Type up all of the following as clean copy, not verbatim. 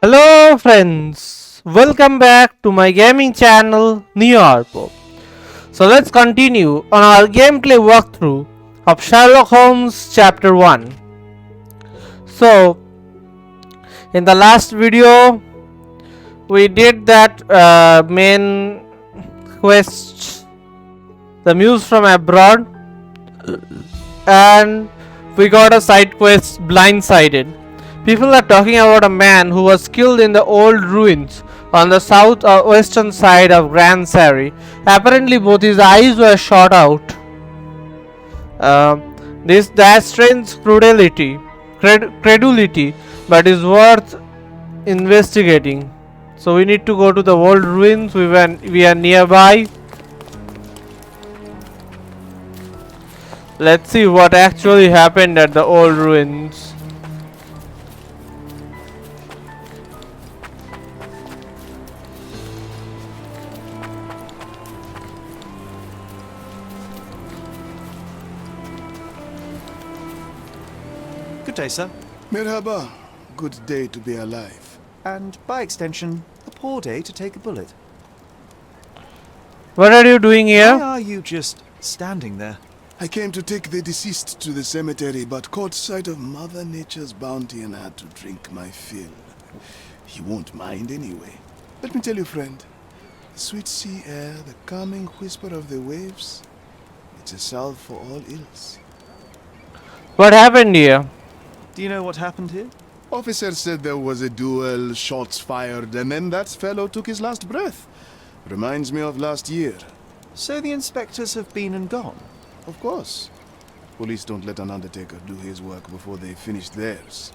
Hello friends, welcome back to my gaming channel Neoarpo. So let's continue on our gameplay walkthrough of Sherlock Holmes Chapter 1. So in the last video we did that main quest, the Muse from Abroad, and we got a side quest, Blindsided. People are talking about a man who was killed in the old ruins on the south or western side of Grand Sari. Apparently, both his eyes were shot out. Uh, that strains credulity, but is worth investigating. So we need to go to the old ruins. We are nearby. Let's see what actually happened at the old ruins. Good day, sir. Merhaba. Good day to be alive. And by extension, a poor day to take a bullet. What are you doing here? Why are you just standing there? I came to take the deceased to the cemetery, but caught sight of Mother Nature's bounty and had to drink my fill. He won't mind anyway. Let me tell you, friend. The sweet sea air, the calming whisper of the waves, it's a salve for all ills. What happened here? Do you know what happened here? Officer said there was a duel, shots fired, and then that fellow took his last breath. Reminds me of last year. So the inspectors have been and gone? Of course. Police don't let an undertaker do his work before they've finished theirs.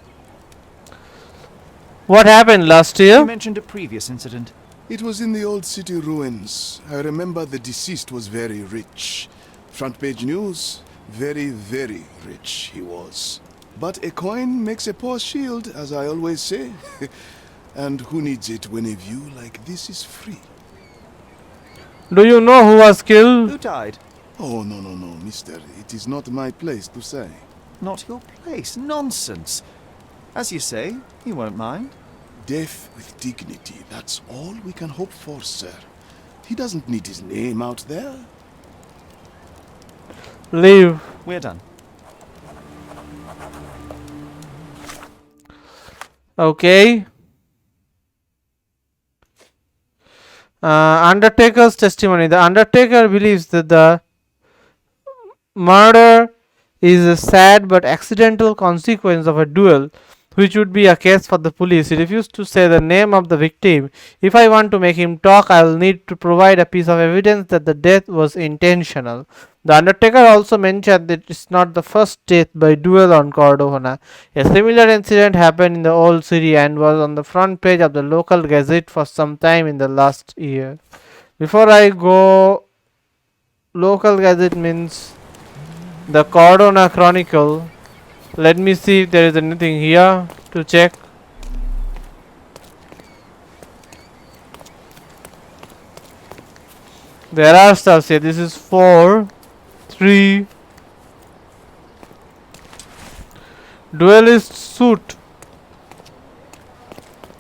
What happened last year? You mentioned a previous incident. It was in the old city ruins. I remember the deceased was very rich. Front page news, very, very rich he was. But a coin makes a poor shield, as I always say. And who needs it when a view like this is free? Do you know who was killed? Who died? Oh, no, mister. It is not my place to say. Not your place. Nonsense. As you say, you won't mind. Death with dignity, that's all we can hope for, sir. He doesn't need his name out there. Leave. We're done. Okay. Undertaker's testimony. The Undertaker believes that the murder is a sad but accidental consequence of a duel, which would be a case for the police. He refused to say the name of the victim. If I want to make him talk, I will need to provide a piece of evidence that the death was intentional. The Undertaker also mentioned that it's not the first death by duel on Cordona. A similar incident happened in the old city and was on the front page of the local gazette for some time in the last year. Before I go, local gazette means the Cordona Chronicle. Let me see if there is anything here to check. There are stuff here. This is 4, 3. Duelist suit.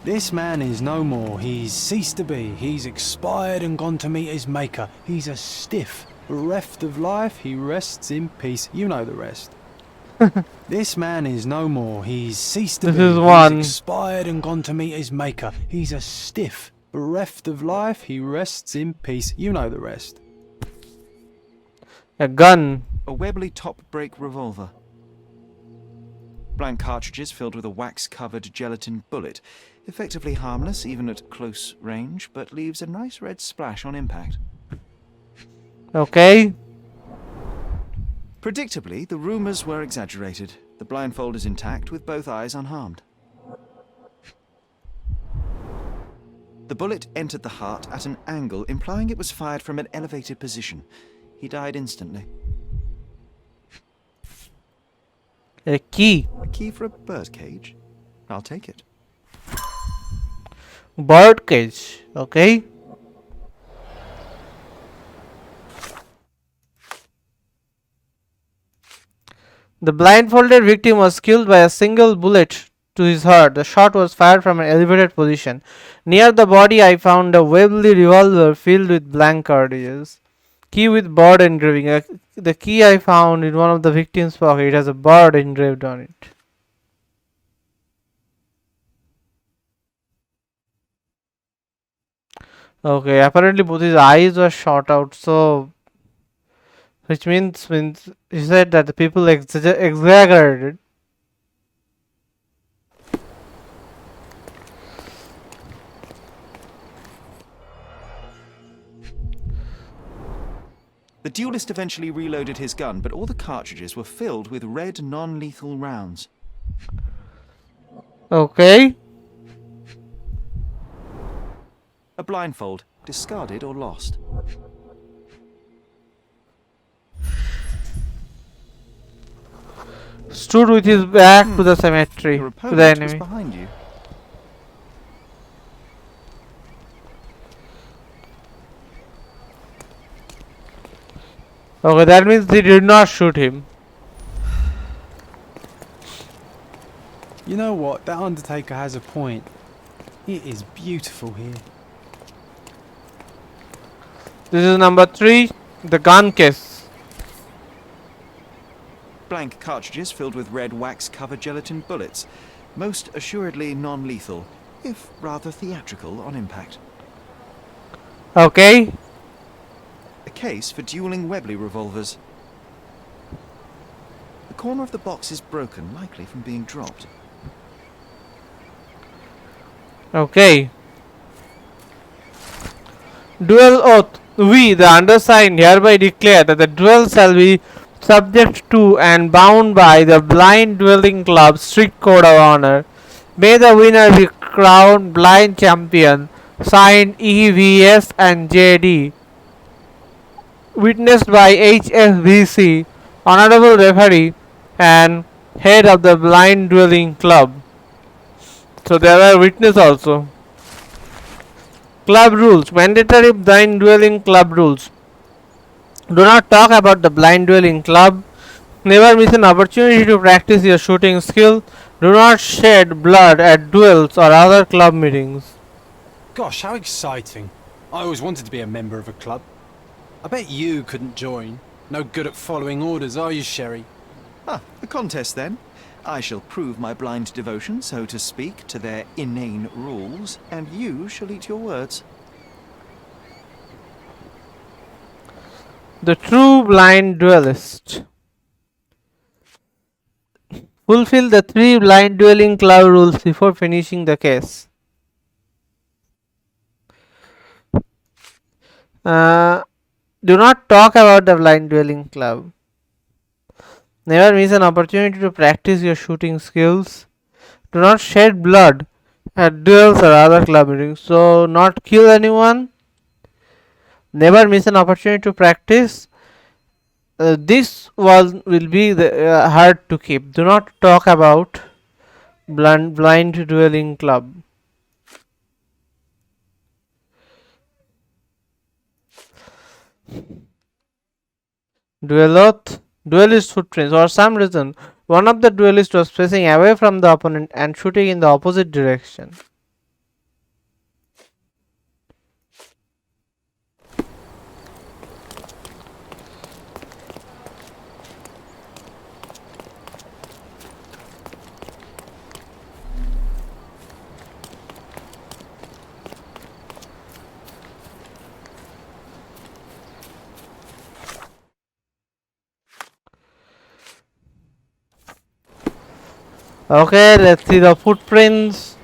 This man is no more. He's ceased to be. He's expired and gone to meet his maker. He's a stiff, bereft of life. He rests in peace. You know the rest. This man is no more. He's ceased to be. This is one. He's expired and gone to meet his maker. He's a stiff, bereft of life. He rests in peace. You know the rest. A gun. A Webley top-break revolver. Blank cartridges filled with a wax-covered gelatin bullet. Effectively harmless even at close range, but leaves a nice red splash on impact. Okay. Predictably, the rumours were exaggerated. The blindfold is intact, with both eyes unharmed. The bullet entered the heart at an angle, implying it was fired from an elevated position. He died instantly. A key. A key for a birdcage? I'll take it. Birdcage. Okay. The blindfolded victim was killed by a single bullet to his heart. The shot was fired from an elevated position. Near the body, I found a Webley revolver filled with blank cartridges. Key with bird engraving. The key I found in one of the victim's pocket. It has a bird engraved on it. Okay, apparently both his eyes were shot out, so which means he said that the people exaggerated. The duelist eventually reloaded his gun, but all the cartridges were filled with red non-lethal rounds. Okay. A blindfold, discarded or lost. Stood with his back to the cemetery, Your to the opponent was enemy. behind you. Okay, that means he did not shoot him. You know what? That undertaker has a point. It is beautiful here. This is number 3, the gun case. Blank cartridges filled with red wax-covered gelatin bullets. Most assuredly non-lethal, if rather theatrical on impact. Okay. A case for dueling Webley revolvers. The corner of the box is broken, likely from being dropped. Okay. Duel oath. We, the undersigned, hereby declare that the duel shall be subject to and bound by the Blind Dwelling Club's strict code of honor. May the winner be crowned blind champion. Signed EVS and JD. Witnessed by HSBC, honorable referee and head of the Blind Dwelling Club. So there are witnesses also. Club rules. Mandatory blind dwelling club rules. Do not talk about the blind dwelling club. Never miss an opportunity to practice your shooting skill. Do not shed blood at duels or other club meetings. Gosh, how exciting. I always wanted to be a member of a club. I bet you couldn't join. No good at following orders, are you, Sherry? Ah, a contest then. I shall prove my blind devotion, so to speak, to their inane rules, and you shall eat your words. The true blind duelist. Fulfill the 3 blind dwelling club rules before finishing the case. Do not talk about the blind dwelling club. Never miss an opportunity to practice your shooting skills. Do not shed blood at duels or other club meetings. So, not kill anyone. Never miss an opportunity to practice. This will be the hard to keep. Do not talk about blind dwelling club. Duel oath. Duelist footprints. For some reason, one of the duelists was facing away from the opponent and shooting in the opposite direction. Okay, let's see the footprints.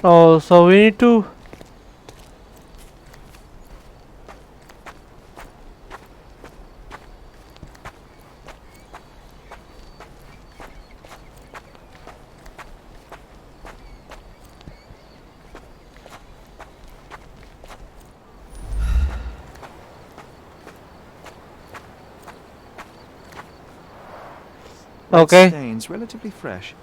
Oh, so we need to Red Okay. stains, relatively fresh.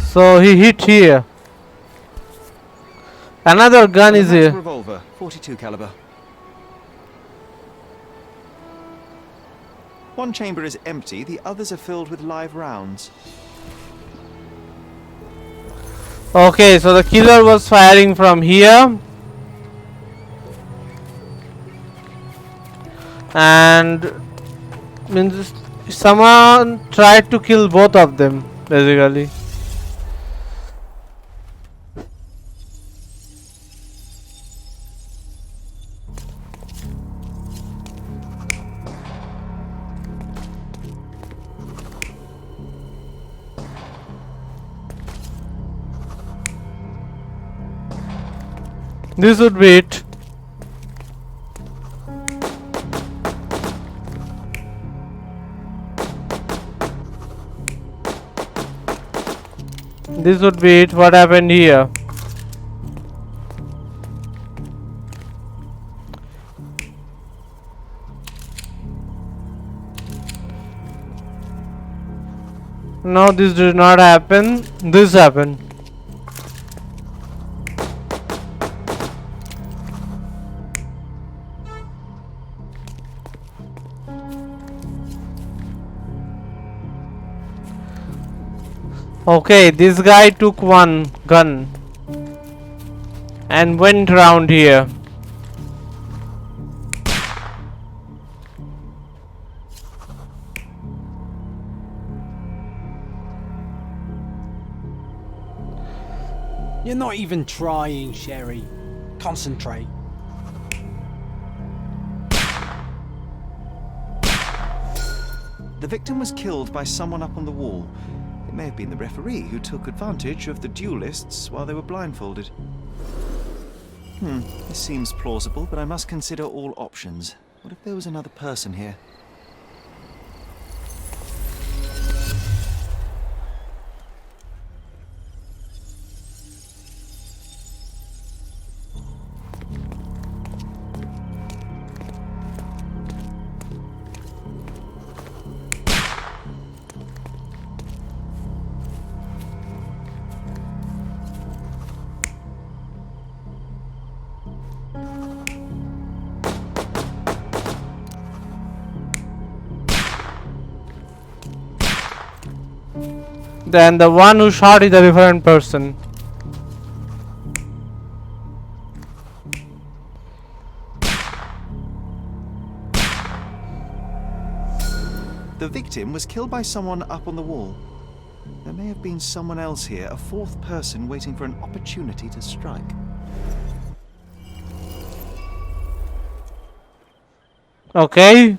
So he hit here. Another gun is Automatic here. revolver, 42 caliber. One chamber is empty, the others are filled with live rounds. Okay, so the killer was firing from here. And means someone tried to kill both of them, basically. This would be it. This would be it. What happened here? No, this did not happen. This happened. Okay, this guy took one gun and went around here. You're not even trying, Sherry. Concentrate. The victim was killed by someone up on the wall. It may have been the referee who took advantage of the duelists while they were blindfolded. This seems plausible, but I must consider all options. What if there was another person here? Then the one who shot is a different person. The victim was killed by someone up on the wall. There may have been someone else here, a fourth person waiting for an opportunity to strike. Okay.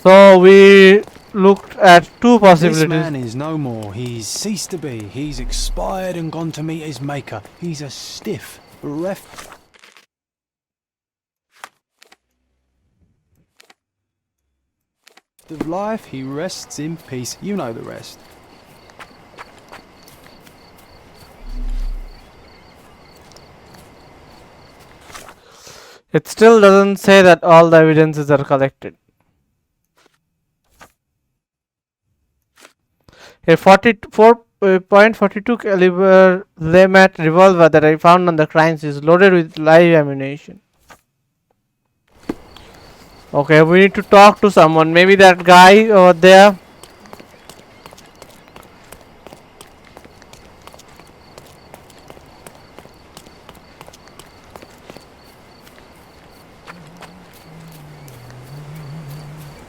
So we looked at two This possibilities. man is no more. He's ceased to be. He's expired and gone to meet his maker. He's a stiff, bereft of life. He rests in peace. You know the rest. It still doesn't say that all the evidences are collected. A 44.42 caliber Lemat revolver that I found on the crime scene is loaded with live ammunition. Okay, we need to talk to someone. Maybe that guy over there.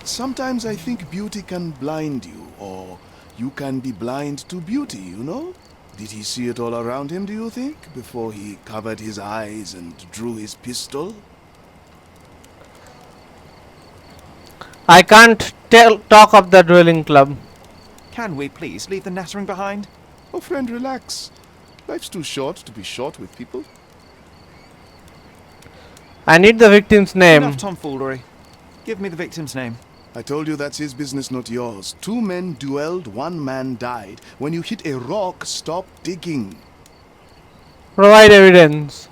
Sometimes I think beauty can blind you, or you can be blind to beauty, you know? Did he see it all around him, do you think, before he covered his eyes and drew his pistol? I can't talk of the dueling club. Can we please leave the nattering behind? Oh, friend, relax. Life's too short to be short with people. I need the victim's name. Enough tomfoolery. Give me the victim's name. I told you that's his business, not yours. 2 men duelled, 1 man died. When you hit a rock, stop digging. Provide evidence.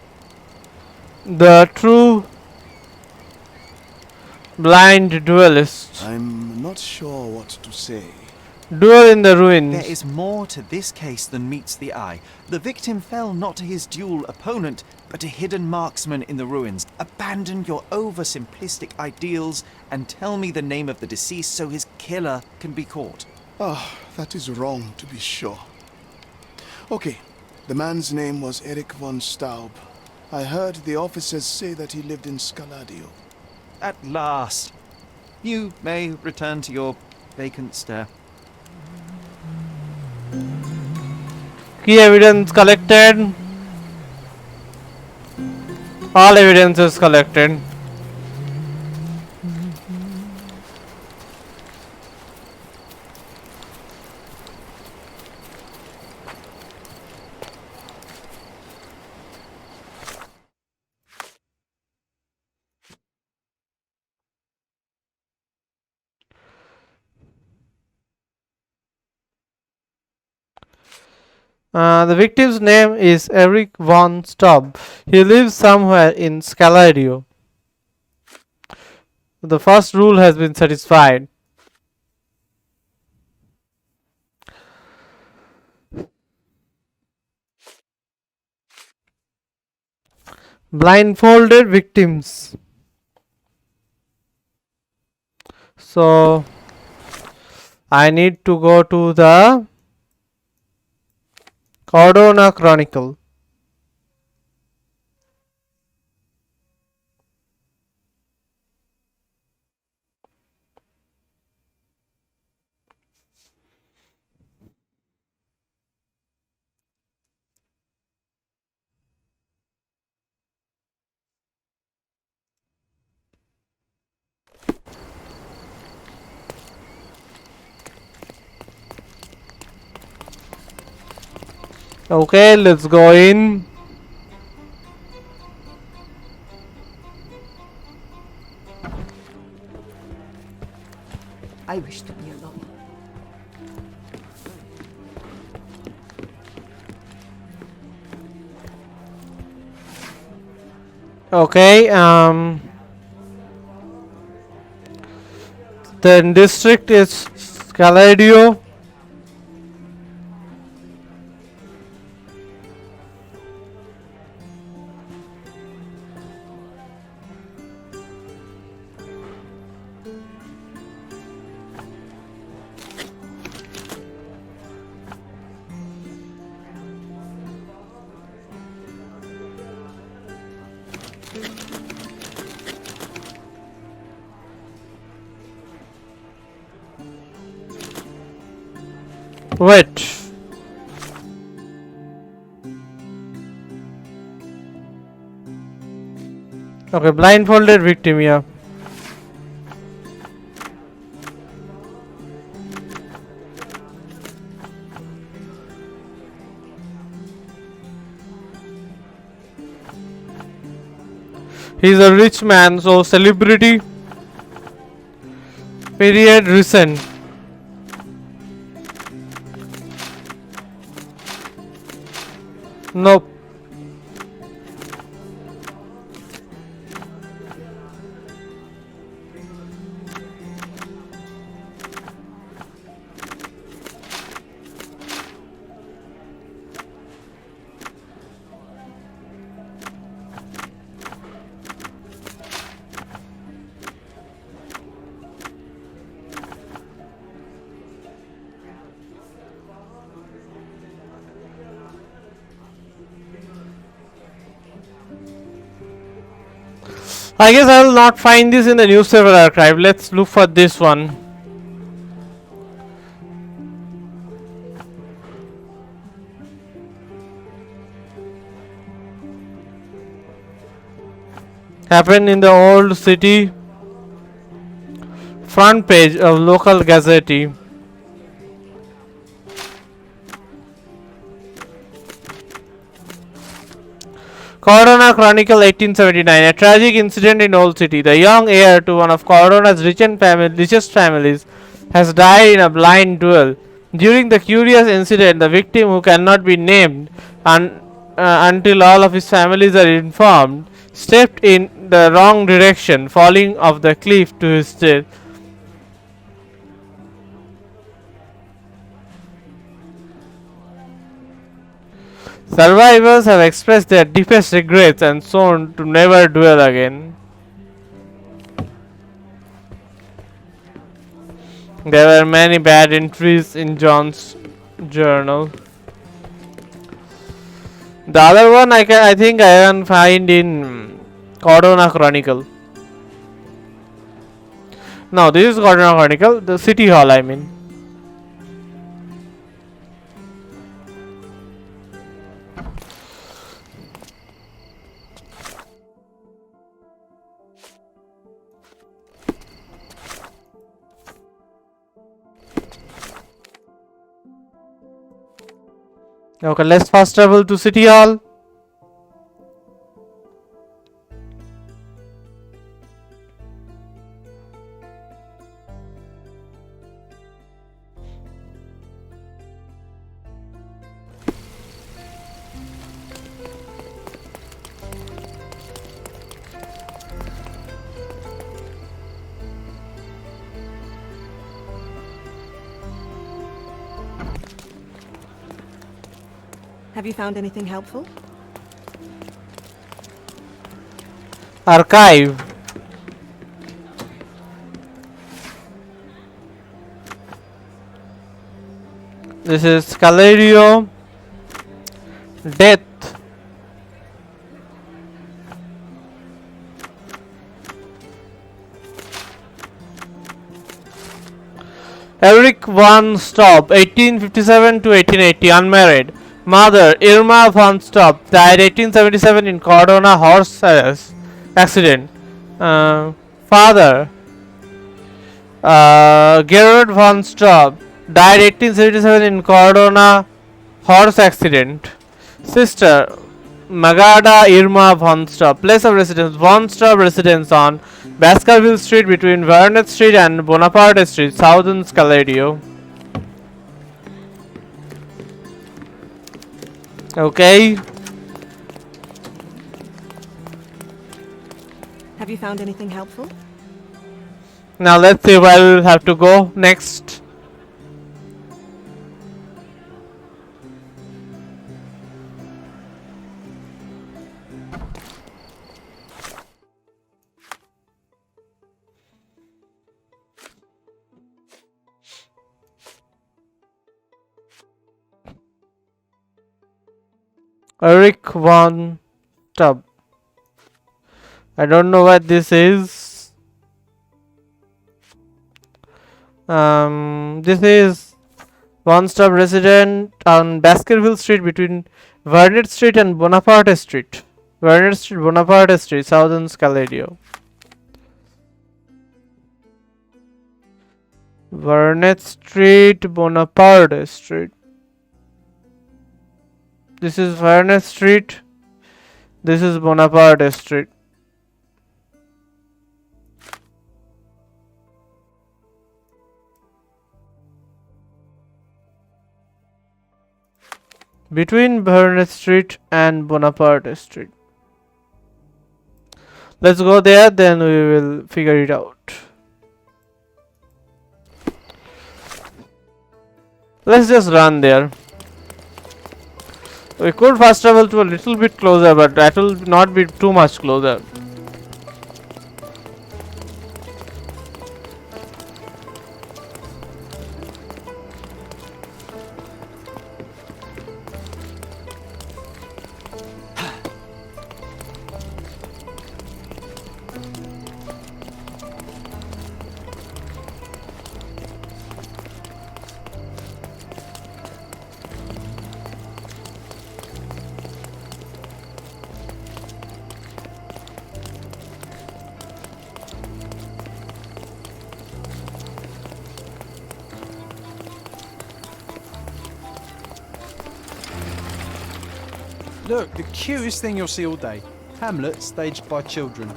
The true blind duelist. I'm not sure what to say. Duel in the ruins. There is more to this case than meets the eye. The victim fell not to his duel opponent, but a hidden marksman in the ruins. Abandon your oversimplistic ideals and tell me the name of the deceased so his killer can be caught. Ah, that is wrong, to be sure. Okay, the man's name was Eric von Staub. I heard the officers say that he lived in Scaladio. At last. You may return to your vacant stare. Key evidence collected. All evidence is collected. The victim's name is Eric von Staub. He lives somewhere in Scaladio. The first rule has been satisfied. Blindfolded victims. So I need to go to the Cordona Chronicle. Okay, let's go in. I wish to be alone. Okay, the district is Scaladio. Wait. Okay, blindfolded victim, yeah. He's a rich man, so celebrity. Period recent. Nope. I guess I will not find this in the newspaper archive. Let's look for this one. Happened in the old city. Front page of local gazette. Cordona Chronicle 1879. A tragic incident in Old City. The young heir to one of Cordona's richest families has died in a blind duel. During the curious incident, the victim, who cannot be named until all of his families are informed, stepped in the wrong direction, falling off the cliff to his death. Survivors have expressed their deepest regrets and sworn to never duel again. There were many bad entries in John's journal. The other one I think I can find in Cordona Chronicle. No, this is Cordona Chronicle, the City Hall I mean. Okay, let's fast travel to City Hall. Have you found anything helpful? Archive. This is Scalario. Death. Eric von Staub, 1857 to 1880, unmarried. Mother, Irma von Staub, died 1877 in Cordona horse accident. Father, Gerard von Staub, died 1877 in Cordona horse accident. Sister, Magada Irma von Staub. Place of residence, Von Staub residence on Baskerville Street between Vernet Street and Bonaparte Street, Southern Scalario. Okay. Have you found anything helpful? Now let's see where we'll have to go next. Eric von Staub. I don't know what this is. This is Von Staub resident on Baskerville Street between Vernet Street and Bonaparte Street. Vernet Street, Bonaparte Street, Southern Scalario. Vernet Street, Bonaparte Street. This is Vernet Street. This is Bonaparte Street. Between Vernet Street and Bonaparte Street. Let's go there, then we will figure it out. Let's just run there. We could fast travel to a little bit closer, but that will not be too much closer. Look, the cutest thing you'll see all day. Hamlet staged by children.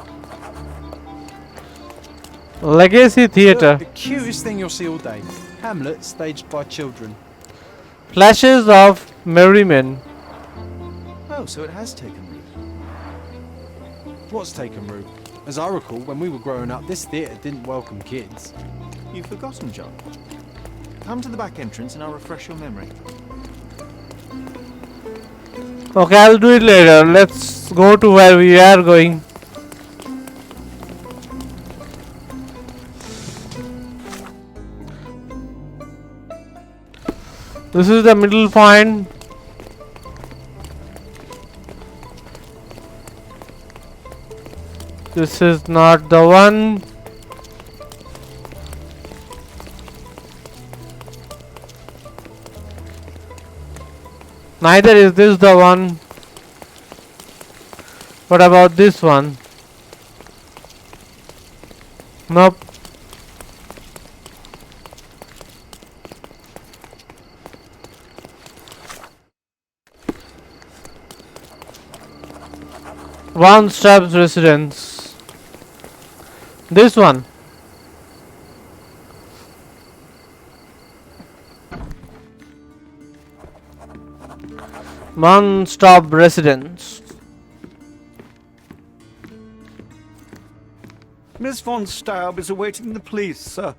Legacy Theatre. Look, the cutest thing you'll see all day. Hamlet staged by children. Flashes of merriment. Oh, so it has taken root. What's taken root? As I recall, when we were growing up, this theatre didn't welcome kids. You've forgotten, John. Come to the back entrance and I'll refresh your memory. Okay, I'll do it later. Let's go to where we are going. This is the middle point. This is not the one. Neither is this the one. What about this one? Nope. One Stubbs residence. This one. One stop residence. Miss von Staub is awaiting the police, sir.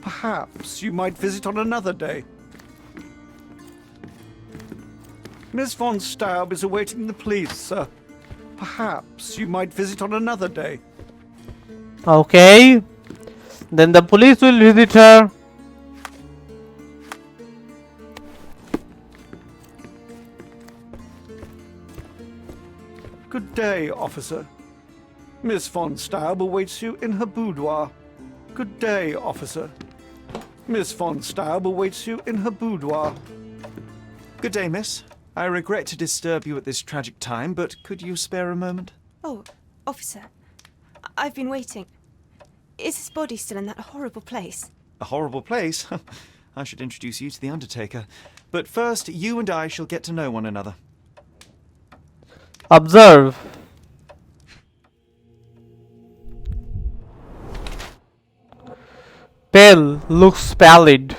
Perhaps you might visit on another day. Miss von Staub is awaiting the police, sir. Perhaps you might visit on another day. Okay. Then the police will visit her. Good day, officer. Miss von Staub awaits you in her boudoir. Good day, officer. Miss von Staub awaits you in her boudoir. Good day, miss. I regret to disturb you at this tragic time, but could you spare a moment? Oh, officer. I've been waiting. Is his body still in that horrible place? A horrible place? I should introduce you to the Undertaker. But first, you and I shall get to know one another. Observe. Pale, looks pallid.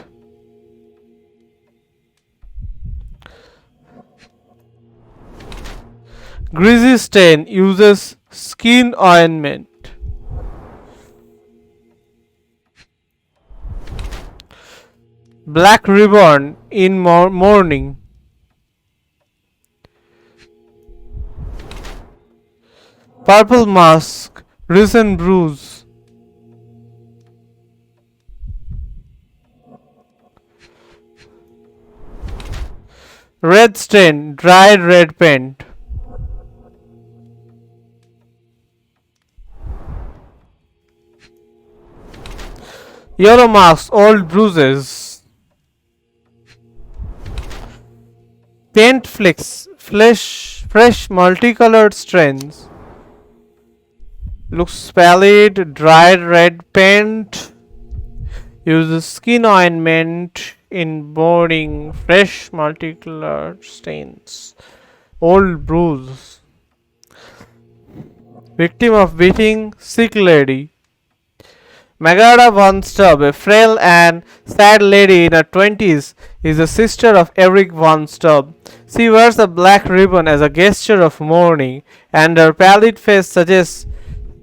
Greasy stain, uses skin ointment. Black ribbon in mourning. Purple mask, recent bruise. Red stain, dried red paint. Yellow marks, old bruises. Paint flicks, fresh multicolored strains. Looks pallid, dried red paint. Uses skin ointment in boarding, fresh multicolored stains. Old bruise. Victim of beating, sick lady. Magada von Staub, a frail and sad lady in her 20s, is the sister of Eric von Staub. She wears a black ribbon as a gesture of mourning, and her pallid face suggests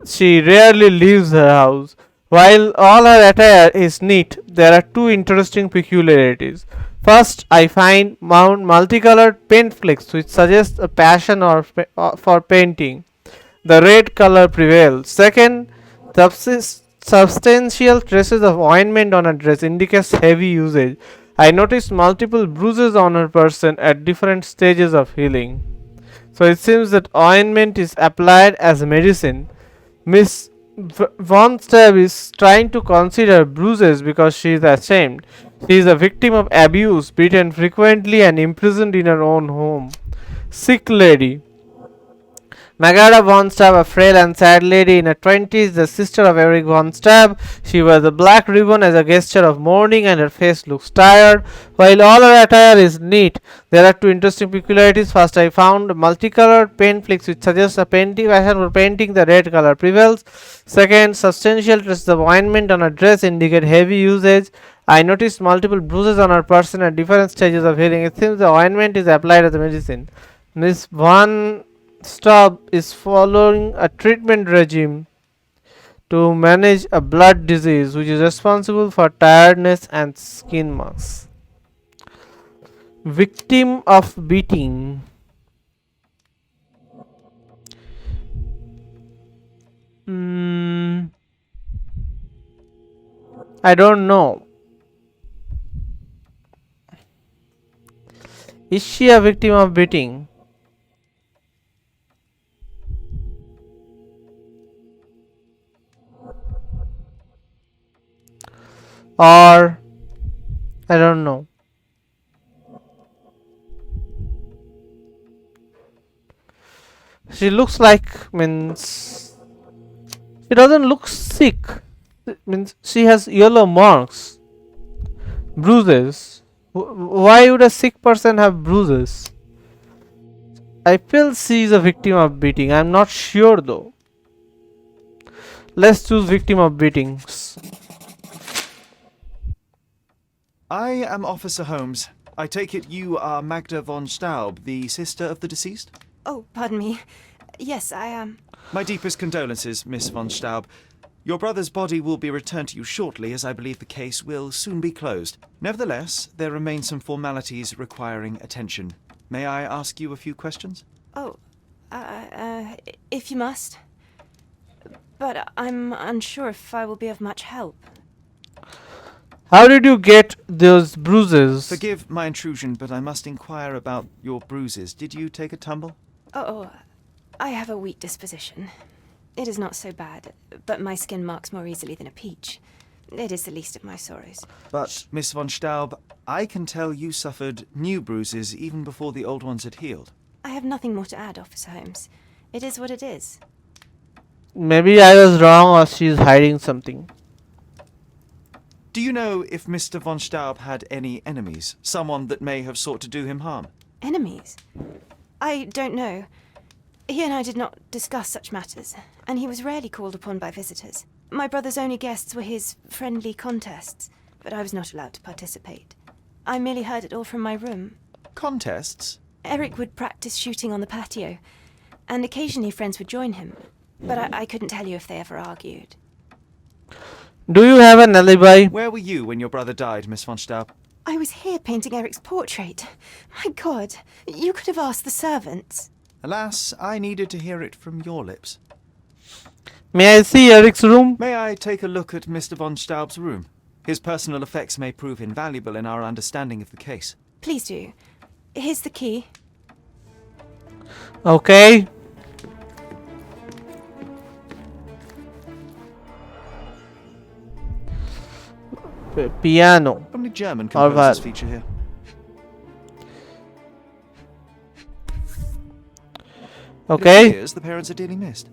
she rarely leaves her house. While all her attire is neat, there are two interesting peculiarities. First, I find multicolored paint flicks which suggest a passion for painting. The red color prevails. Second, substantial traces of ointment on her dress indicates heavy usage. I noticed multiple bruises on her person at different stages of healing. So it seems that ointment is applied as medicine. Miss von Staub is trying to consider bruises because she is ashamed. She is a victim of abuse, beaten frequently and imprisoned in her own home. Sick lady. Magada von Stab, a frail and sad lady in her 20s, the sister of Eric von Stab. She wears a black ribbon as a gesture of mourning and her face looks tired. While all her attire is neat, there are two interesting peculiarities. First, I found multicolored paint flicks which suggest a painting fashion for painting the red color prevails. Second, substantial traces of ointment on her dress indicate heavy usage. I noticed multiple bruises on her person at different stages of healing. It seems the ointment is applied as a medicine. Miss Von Staub is following a treatment regime to manage a blood disease which is responsible for tiredness and skin marks. Victim of beating. I don't know. Is she a victim of beating? Or I don't know. She looks like means she doesn't look sick. Means she has yellow marks, bruises. Why would a sick person have bruises? I feel she is a victim of beating. I'm not sure though. Let's choose victim of beatings. I am Officer Holmes. I take it you are Magda von Staub, the sister of the deceased? Oh, pardon me. Yes, I am. My deepest condolences, Miss von Staub. Your brother's body will be returned to you shortly, as I believe the case will soon be closed. Nevertheless, there remain some formalities requiring attention. May I ask you a few questions? Oh, if you must. But I'm unsure if I will be of much help. How did you get those bruises? Forgive my intrusion, but I must inquire about your bruises. Did you take a tumble? Oh, I have a weak disposition. It is not so bad, but my skin marks more easily than a peach. It is the least of my sorrows. But, Miss von Staub, I can tell you suffered new bruises even before the old ones had healed. I have nothing more to add, Officer Holmes. It is what it is. Maybe I was wrong or she's hiding something. Do you know if Mr. von Staub had any enemies? Someone that may have sought to do him harm? Enemies? I don't know. He and I did not discuss such matters, and he was rarely called upon by visitors. My brother's only guests were his friendly contests, but I was not allowed to participate. I merely heard it all from my room. Contests? Eric would practice shooting on the patio, and occasionally friends would join him, but I couldn't tell you if they ever argued. Do you have an alibi? Where were you when your brother died, Miss von Staub? I was here painting Eric's portrait. My God, you could have asked the servants. Alas, I needed to hear it from your lips. May I see Eric's room? May I take a look at Mr. von Staub's room? His personal effects may prove invaluable in our understanding of the case. Please do. Here's the key. Okay. Piano. Only German All composers right. feature here. Okay. It appears the parents are dearly missed.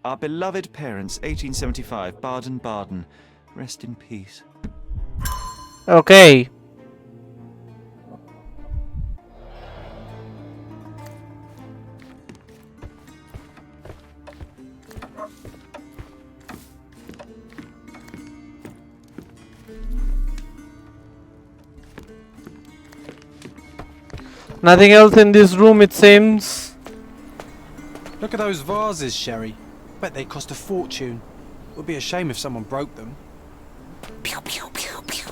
Our beloved parents, 1875, Baden-Baden. Rest in peace. Okay. Nothing else in this room, it seems. Look at those vases, Sherry. Bet they cost a fortune. Would be a shame if someone broke them. Pew, pew, pew, pew.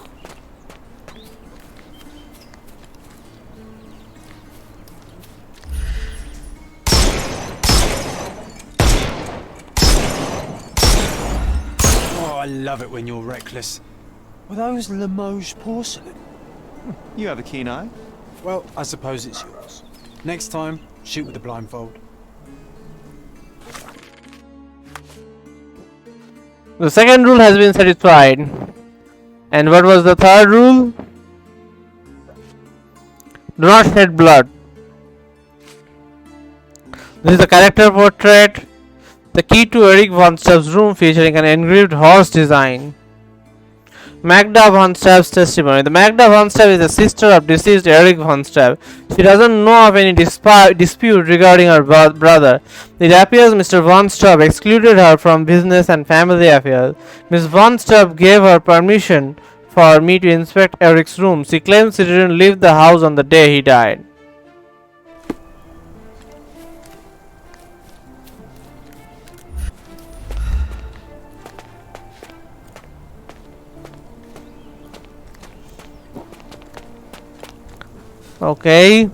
Oh, I love it when you're reckless. Were those Limoges porcelain? You have a keen eye. Well, I suppose it's yours. Next time, shoot with the blindfold. The second rule has been satisfied. And what was the third rule? Do not shed blood. This is a character portrait. The key to Eric von Stubb's room featuring an engraved horse design. Magda von Stubb's testimony. The Magda von Stubb is the sister of deceased Eric von Stubb. She doesn't know of any dispute regarding her brother. It appears Mr. von Stubb excluded her from business and family affairs. Miss von Stubb gave her permission for me to inspect Eric's room. She claims she didn't leave the house on the day he died. Okay.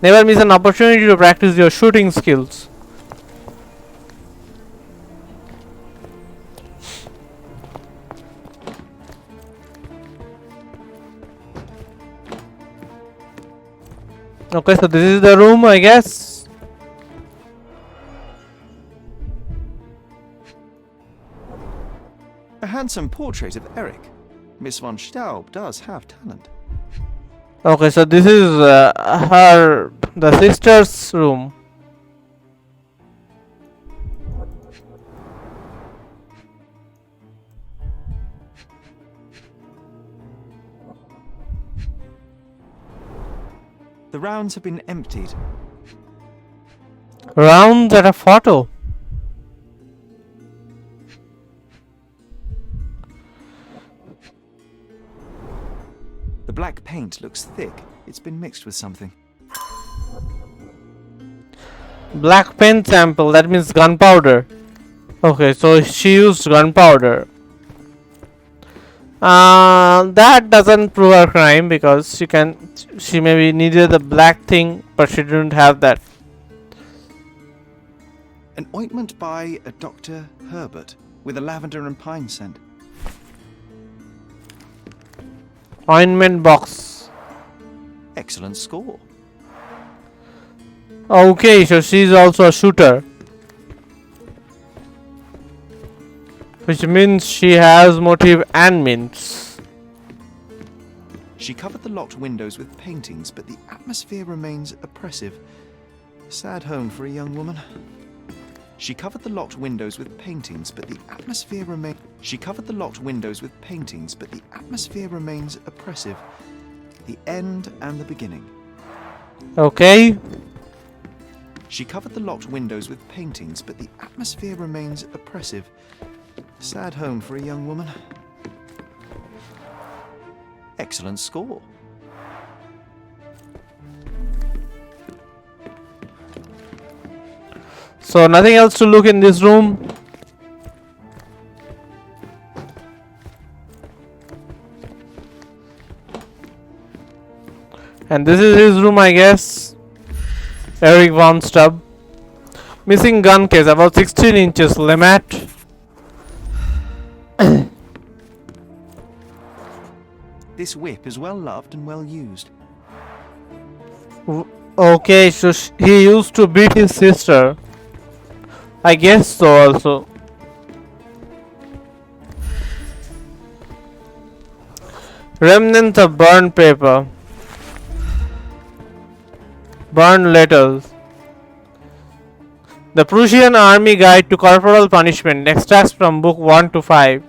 Never miss an opportunity to practice your shooting skills. Okay, so this is the room, I guess. A handsome portrait of Eric. Miss von Staub does have talent. Okay, so this is the sister's room. The rounds have been emptied. Rounds at a photo. The black paint looks thick. It's been mixed with something. Black pen sample, that means gunpowder. Okay, so she used gunpowder. That doesn't prove her crime because she maybe needed the black thing, but she didn't have that. An ointment by a Dr. Herbert with a lavender and pine scent. Ointment box. Excellent score. Okay, so she's also a shooter. Which means she has motive and means. She covered the locked windows with paintings, but the atmosphere remains oppressive. Sad home for a young woman. She covered the locked windows with paintings, but the atmosphere remains. She covered the locked windows with paintings, but the atmosphere remains oppressive. The end and the beginning. Okay. She covered the locked windows with paintings, but the atmosphere remains oppressive. Sad home for a young woman. Excellent score. So nothing else to look in this room. And this is his room, I guess. Eric von Stubb. Missing gun case, about 16 inches. Lemat. This whip is well loved and well used. Okay, so he used to beat his sister. I guess so also. Remnants of burned paper. Burned letters. The Prussian Army Guide to Corporal Punishment. Extracts from book 1 to 5.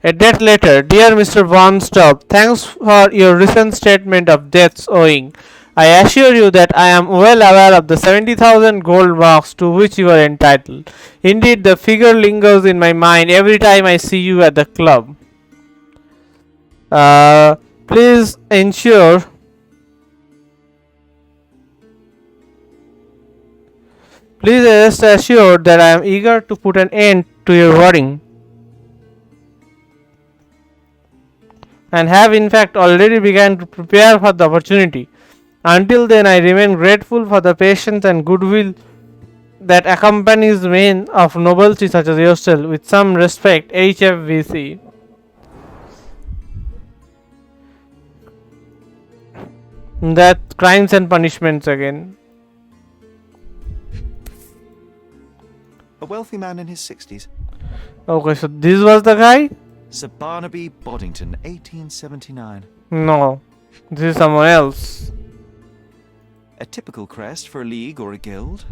A death letter. Dear Mr. Von Stubb, thanks for your recent statement of deaths owing. I assure you that I am well aware of the 70,000 gold marks to which you are entitled. Indeed, the figure lingers in my mind every time I see you at the club. Please ensure Please rest assured that I am eager to put an end to your worrying, and have in fact already begun to prepare for the opportunity. Until then, I remain grateful for the patience and goodwill that accompanies men of nobility such as yourself. With some respect, HFVC. That crimes and punishments again. A wealthy man in his 60s. Okay, so this was the guy? Sir Barnaby Boddington, 1879. No, this is someone else. A typical crest for a league or a guild.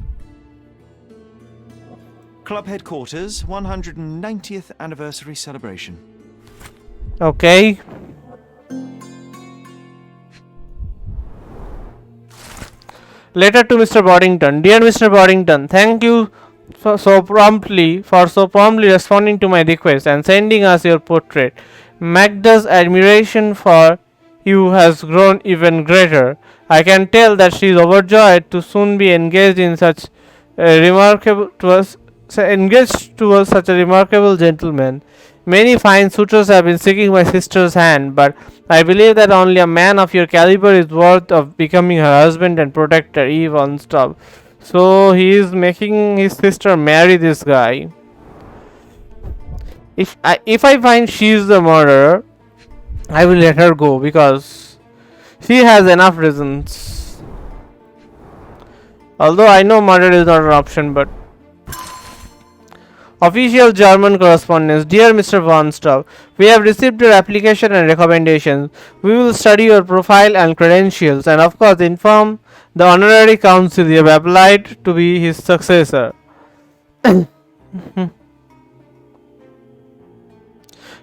Club headquarters, 190th anniversary celebration. Okay. Letter to Mr. Boddington. Dear Mr. Boddington, thank you for so promptly responding to my request and sending us your portrait. Magda's admiration for you has grown even greater. I can tell that she is overjoyed to soon be engaged in such a such a remarkable gentleman. Many fine suitors have been seeking my sister's hand, but I believe that only a man of your caliber is worth of becoming her husband and protector. He won't stop. So he is making his sister marry this guy. If I find she is the murderer, I will let her go because she has enough reasons. Although I know murder is not an option, but official German correspondence. Dear Mr. Von Staub, we have received your application and recommendations. We will study your profile and credentials and of course inform the honorary council you have applied to be his successor.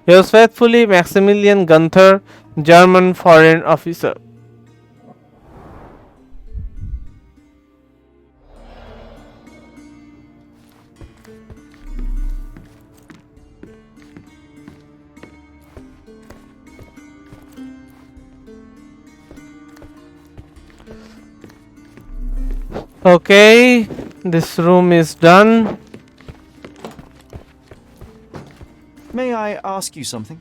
Yours faithfully, Maximilian Gunther, German foreign officer. Okay, this room is done. May I ask you something?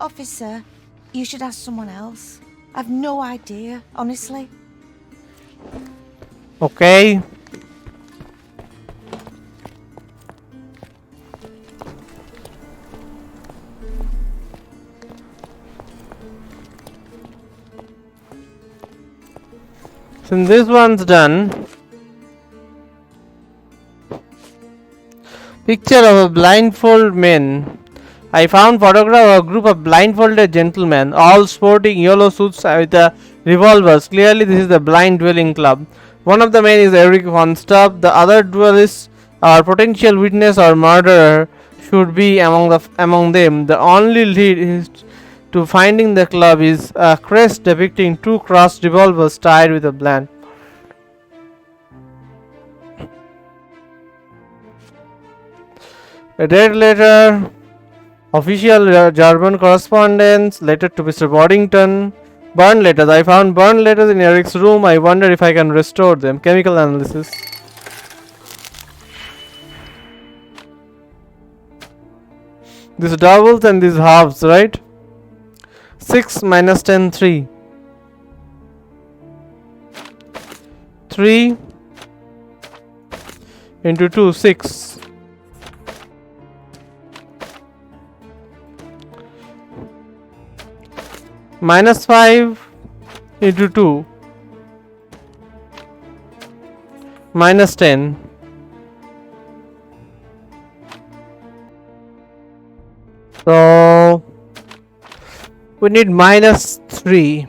Officer, you should ask someone else. I've no idea, honestly. Okay. Since this one's done, picture of a blindfolded man. I found photograph of a group of blindfolded gentlemen, all sporting yellow suits with revolvers. Clearly, this is the blind dueling club. One of the men is Eric von Staub. The other duelists are potential witness or murderer should be among them. The only lead is to finding the club is a crest depicting two crossed revolvers tied with a bland. A dead letter. Official German correspondence. Letter to Mr. Boddington. Burned letters. I found burned letters in Eric's room. I wonder if I can restore them. Chemical analysis. This doubles and these halves, right? 6 minus 10, 3. 3 into 2, 6. Minus 5 into 2. Minus 10. So we need minus 3.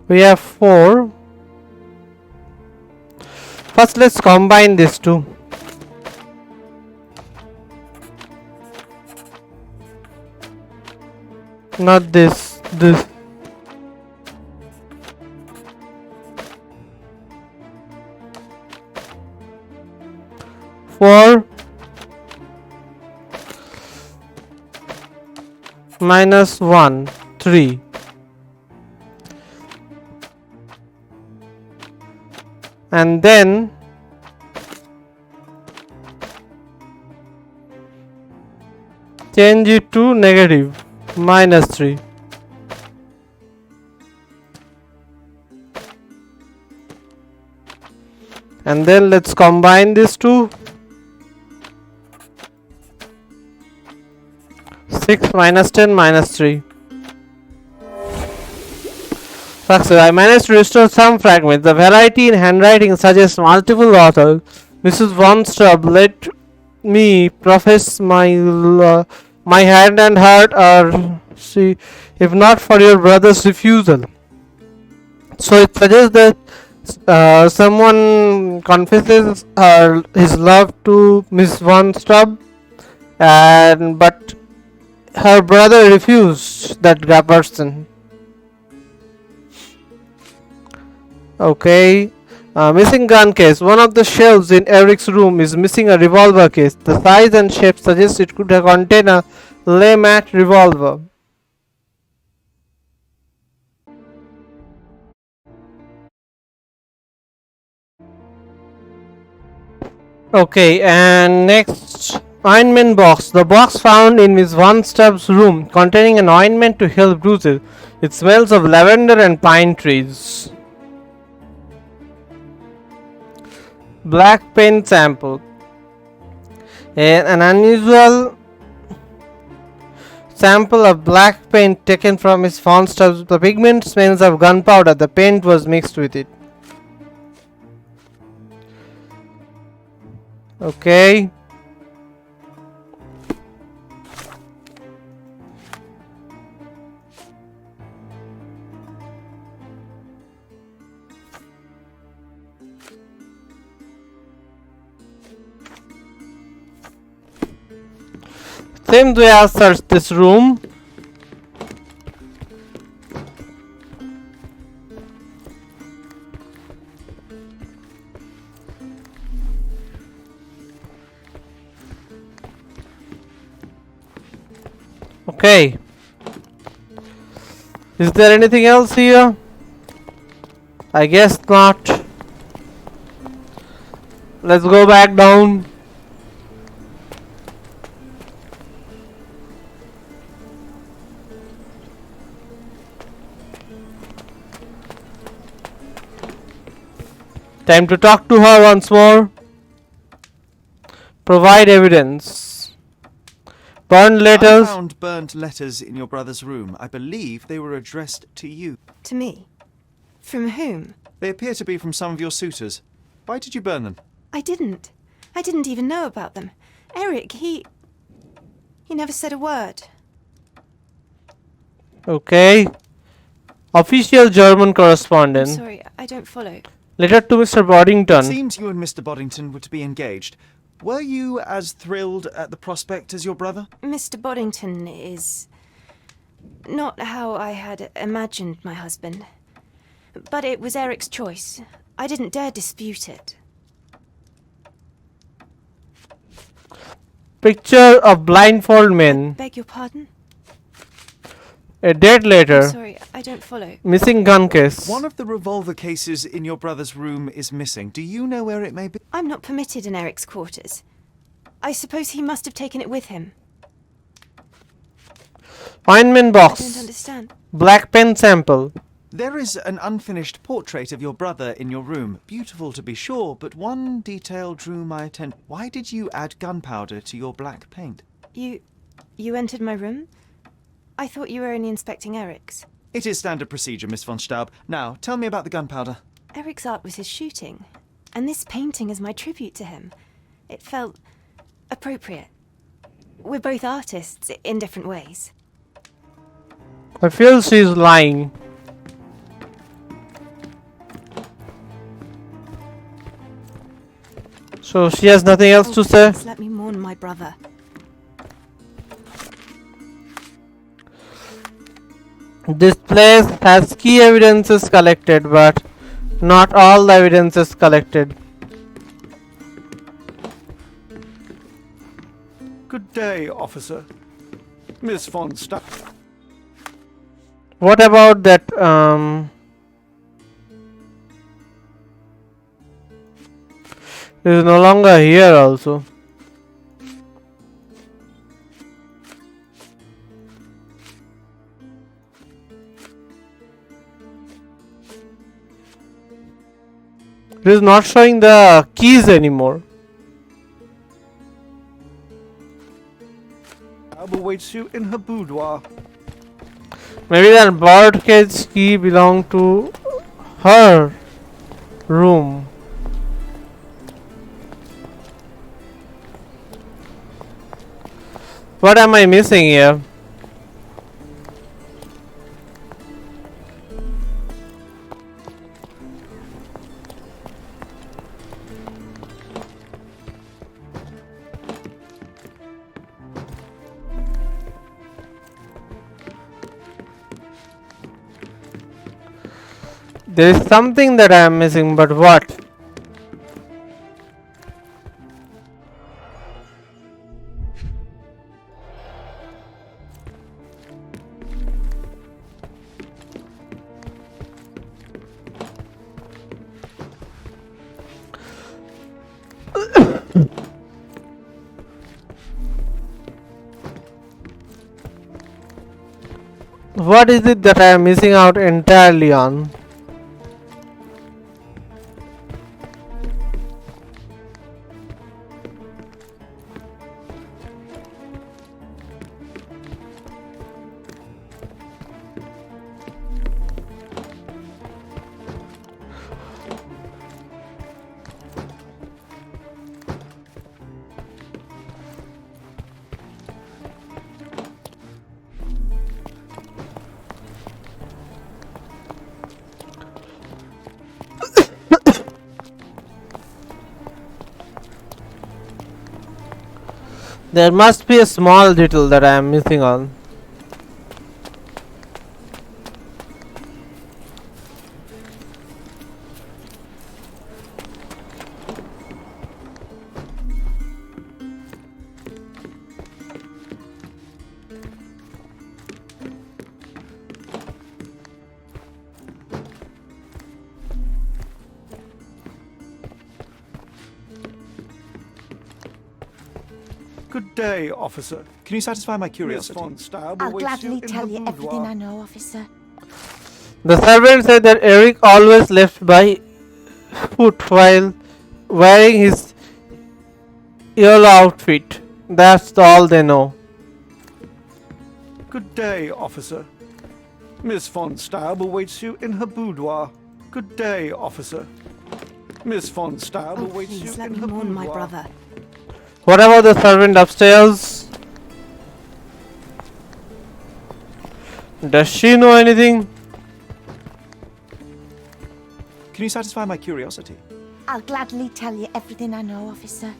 We have 4. First let's combine these two. Not this, this. Four minus 1, 3. And then change it to negative. Minus 3. And then let's combine these two. 6 minus 10 minus 3. Success. I managed to restore some fragments. The variety in handwriting suggests multiple authors. Mrs. Von Stubb, let me profess my hand and heart are see, if not for your brother's refusal. So it suggests that someone confesses his love to Miss Von Stubb, and but her brother refused that person. Okay. Missing gun case. One of the shelves in Eric's room is missing a revolver case. The size and shape suggests it could contain a Laymat revolver. Okay, and next, ointment box. The box found in Miss Von Stubb's room containing an ointment to heal bruises. It smells of lavender and pine trees. Black paint sample. An unusual sample of black paint taken from Miss Von Stubb's. The pigment smells of gunpowder. The paint was mixed with it. Okay. Same way I searched this room. Okay. Is there anything else here? I guess not. Let's go back down. Time to talk to her once more. Provide evidence. Burned letters. I found burnt letters in your brother's room. I believe they were addressed to you. To me? From whom? They appear to be from some of your suitors. Why did you burn them? I didn't. I didn't even know about them. Eric, he never said a word. Okay. Official German I'm correspondent. sorry, I don't follow. Letter to Mr. It Boddington. seems you and Mr. Boddington were to be engaged. Were you as thrilled at the prospect as your brother? Mr. Boddington is not how I had imagined my husband. But it was Eric's choice. I didn't dare dispute it. Picture of blindfold men. Beg your pardon? A dead I'm letter. sorry, I don't follow. Missing gun case. One of the revolver cases in your brother's room is missing. Do you know where it may be? I'm not permitted in Eric's quarters. I suppose he must have taken it with him. Ointment I don't box. understand. Black pen sample. There is an unfinished portrait of your brother in your room. Beautiful to be sure, but one detail drew my attention. Why did you add gunpowder to your black paint? You entered my room? I thought you were only inspecting Eric's. It is standard procedure, Miss von Staub. Now, tell me about the gunpowder. Eric's art was his shooting, and this painting is my tribute to him. It felt appropriate. We're both artists in different ways. I feel she's lying. So she has nothing else to say? Please let me mourn my brother. This place has key evidences collected, but not all the evidence is collected. Good day, officer. Miss von Staub. What about that, is no longer here also. It is not showing the keys anymore. Staub awaits you in her boudoir. Maybe that birdcage key belonged to her room. What am I missing here? There is something that I am missing, but what? What is it that I am missing out entirely on? There must be a small detail that I am missing on. Good day, officer. Can you satisfy my Miss curiosity? von Staub I'll awaits gladly you in tell her you everything boudoir. I know, officer. The servant said that Eric always left by foot while wearing his yellow outfit. That's all they know. Good day, officer. Miss von Staub awaits you in her boudoir. Good day, officer. Miss von Staub Oh, awaits please, you let in me her mourn my boudoir. brother. What about the servant upstairs? Does she know anything? Can you satisfy my curiosity? I'll gladly tell you everything I know, officer.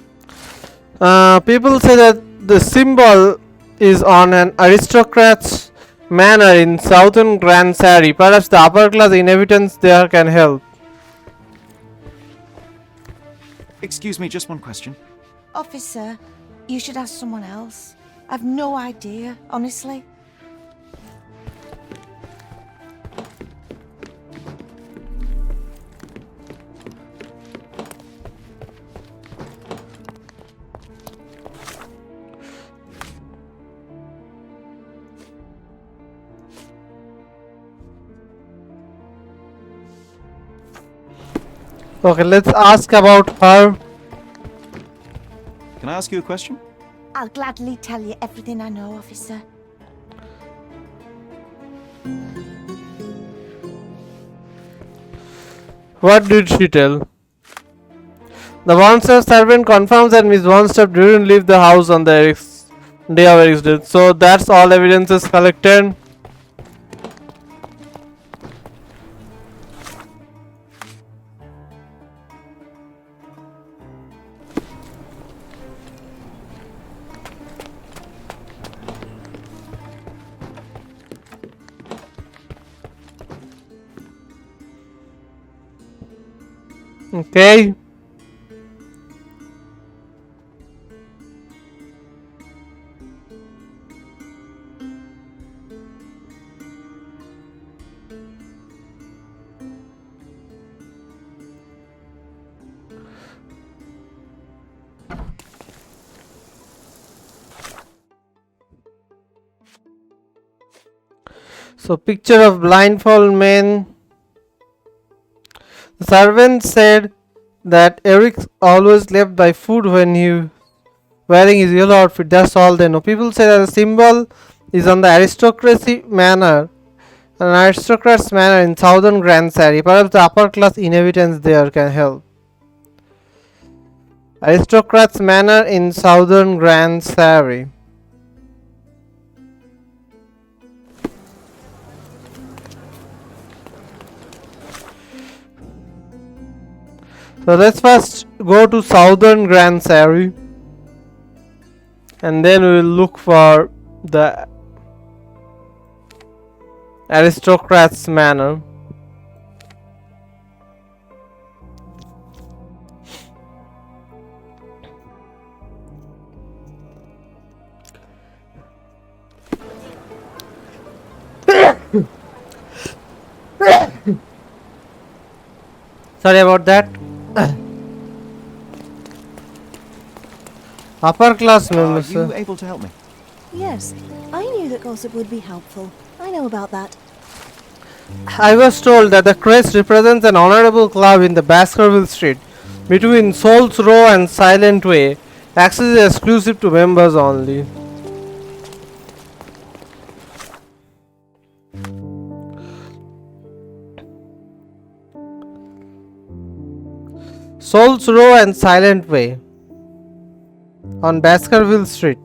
People say that the symbol is on an aristocrat's manor in southern Grand Sari. Perhaps the upper class inhabitants there can help. Excuse me, just one question. Officer, you should ask someone else. I've no idea, honestly. Okay, let's ask about her. Can I ask you a question? I'll gladly tell you everything I know, officer. What did she tell? The monster servant confirms that Miss Bonstep didn't leave the house on the day of Eric's death. So that's all evidences collected. Okay. So picture of blindfold man. The servant said that Eric always left by foot when he wearing his yellow outfit. That's all they know. People say that the symbol is on the aristocracy manor An aristocrat's manor in southern Grand Sari. Perhaps the upper class inhabitants there can help. Aristocrat's manor in southern Grand Sari. So let's first go to southern Grand Sari, and then we will look for the aristocrat's manor. Sorry about that. Upper class Are members. you able to help me? Yes, I knew that gossip would be helpful. I know about that. I was told that the crest represents an honorable club in the Baskerville Street between Souls Row and Silent Way. Access is exclusive to members only. Souls Row and Silent Way on Baskerville Street.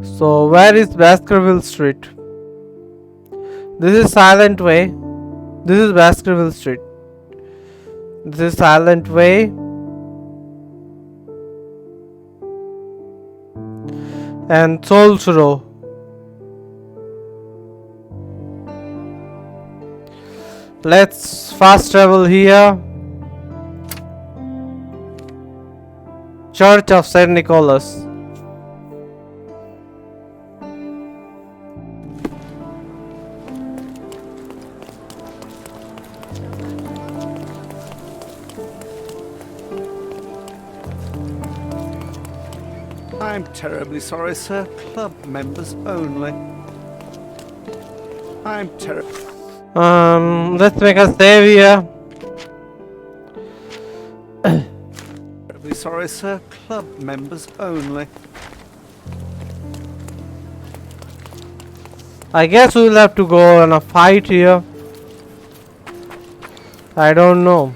So where is Baskerville Street? This is Silent Way. This is Baskerville Street. This is Silent Way. And Souls Row. Let's fast travel here. Church of St. Nicholas. I'm terribly sorry, sir. Club members only. I'm terribly... Let's make a save here. Terribly sorry, sir. Club members only. I guess we'll have to go on a fight here. I don't know.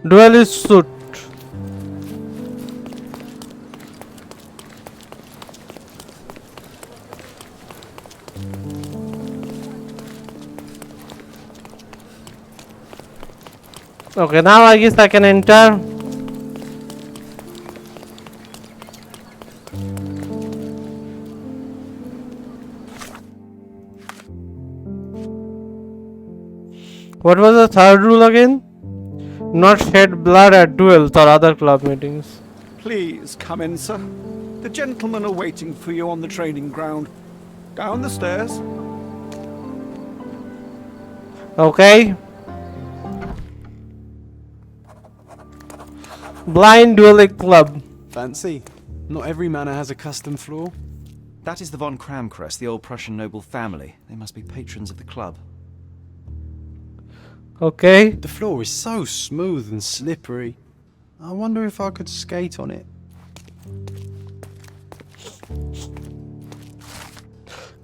Duelist suit. Okay, now I guess I can enter. What was the third rule again? Not shed blood at duels or other club meetings. Please come in, sir. The gentlemen are waiting for you on the training ground. Down the stairs. Okay. Blind Dueling Club. Fancy. Not every manor has a custom floor. That is the von Kramkrest, the old Prussian noble family. They must be patrons of the club. Okay. The floor is so smooth and slippery. I wonder if I could skate on it.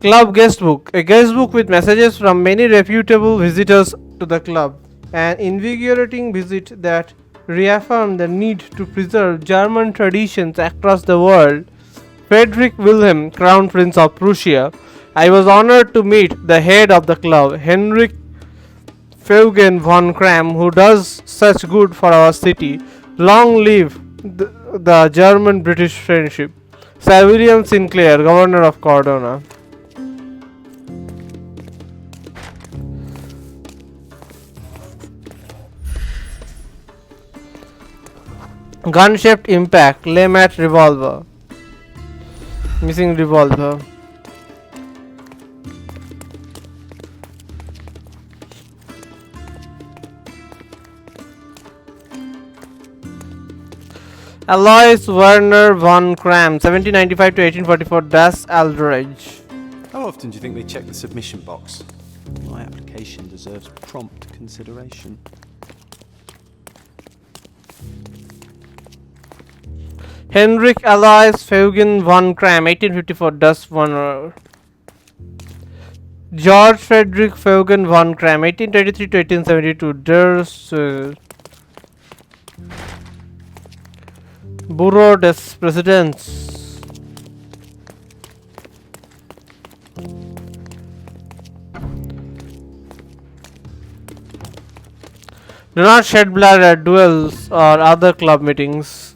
Club Guestbook. A guestbook with messages from many reputable visitors to the club. An invigorating visit that reaffirmed the need to preserve German traditions across the world. Friedrich Wilhelm, Crown Prince of Prussia. I was honored to meet the head of the club, Henrik Eugen von Kram, who does such good for our city. Long live the German-British friendship. Sir William Sinclair, Governor of Cordona. Gun-shaped impact, Laymat revolver. Missing revolver. Alois Werner von Kram, 1795 to 1844, Das Aldridge. How often do you think they check the submission box? My application deserves prompt consideration. Henrik Alois Feugen von Kram, 1854, Das Werner. George Frederick Feugen von Kram, 1823 to 1872, Der Bureau des Presidents. Do not shed blood at duels or other club meetings.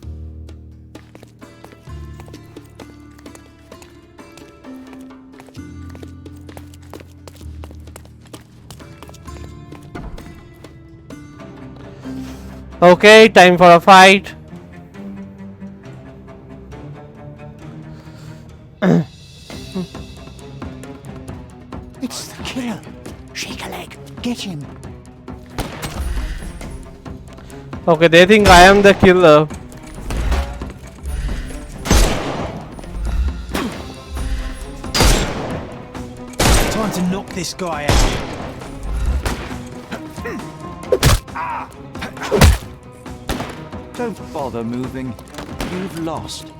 Okay, time for a fight. It's the killer. Shake a leg. Get him. Okay, they think I am the killer. Time to knock this guy out. Don't bother moving. You've lost.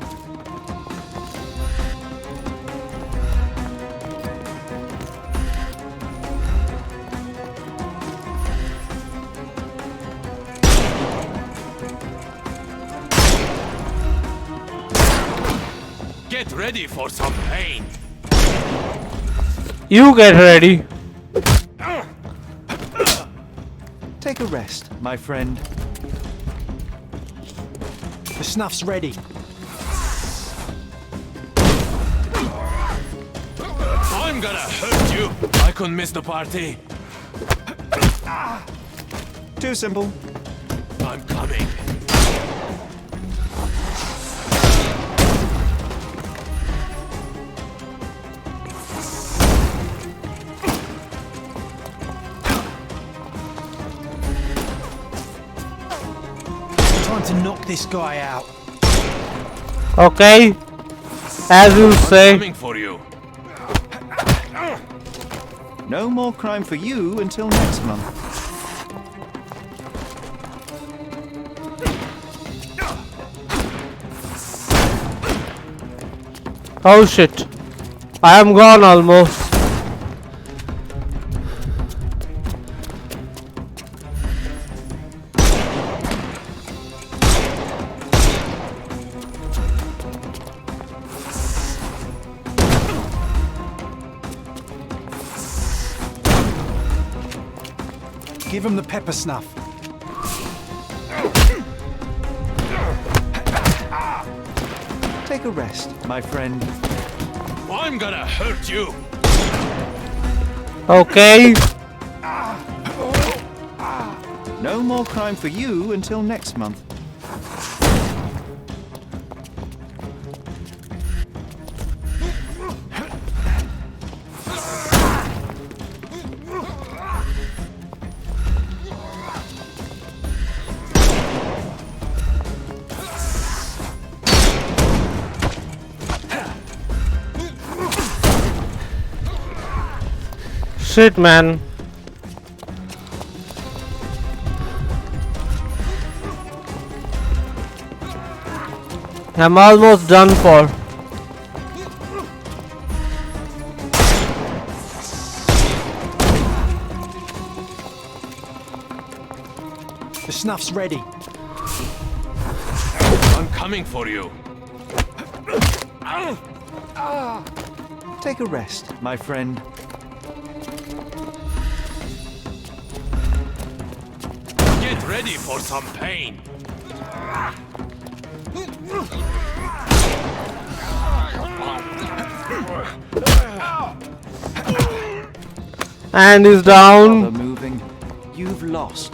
Get ready for some pain. You get ready. Take a rest, my friend. The snuff's ready. I'm gonna hurt you. I couldn't miss the party. Too simple. I'm coming. Time to knock this guy out. Okay, as you say. Coming for you. No more crime for you until next month. Oh shit, I am gone almost. Give him the pepper snuff. Take a rest, my friend. I'm gonna hurt you. Okay, No more crime for you until next month. shit man. I'm almost done for. The snuff's ready. I'm coming for you. Take a rest, my friend. Get ready for some pain. And he's Bother down. moving. You've lost.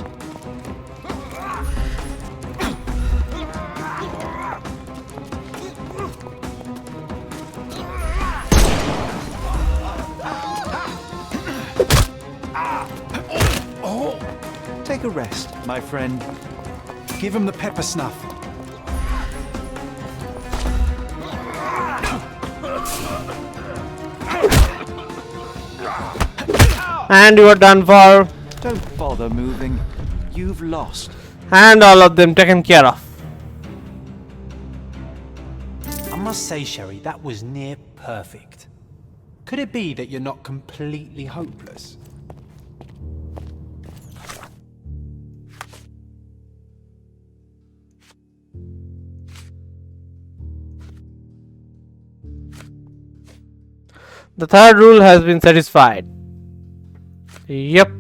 Take a rest, my friend. Give him the pepper snuff. And you are done for. Don't bother moving. You've lost. And all of them taken care of. I must say, Sherry, that was near perfect. Could it be that you're not completely hopeless? The third rule has been satisfied. Yep.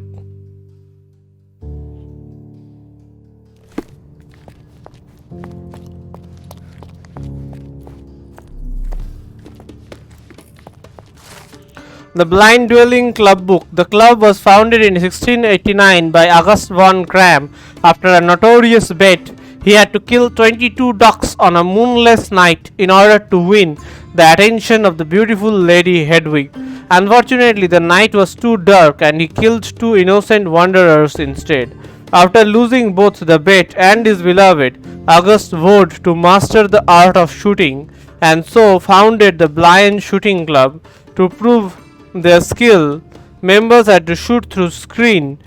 The Blind Dwelling Club book. The club was founded in 1689 by August von Cram after a notorious bet. He had to kill 22 ducks on a moonless night in order to win the attention of the beautiful Lady Hedwig. Unfortunately, the night was too dark and he killed 2 innocent wanderers instead. After losing both the bet and his beloved, August vowed to master the art of shooting and so founded the Blind Shooting Club. To prove their skill, members had to shoot through a screen.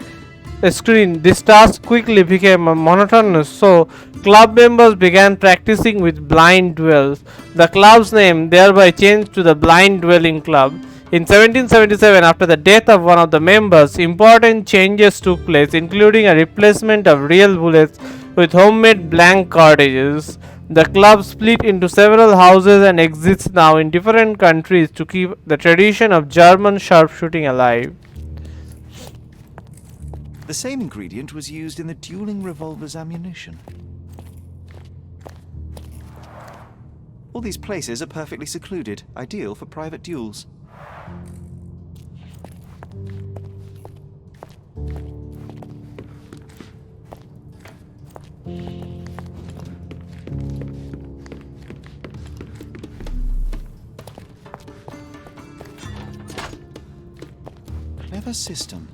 This task quickly became monotonous, so club members began practicing with blind duels. The club's name thereby changed to the Blind Dwelling Club. In 1777, after the death of one of the members, important changes took place, including a replacement of real bullets with homemade blank cartridges. The club split into several houses and exists now in different countries to keep the tradition of German sharpshooting alive. The same ingredient was used in the dueling revolver's ammunition. All these places are perfectly secluded, ideal for private duels. Clever system.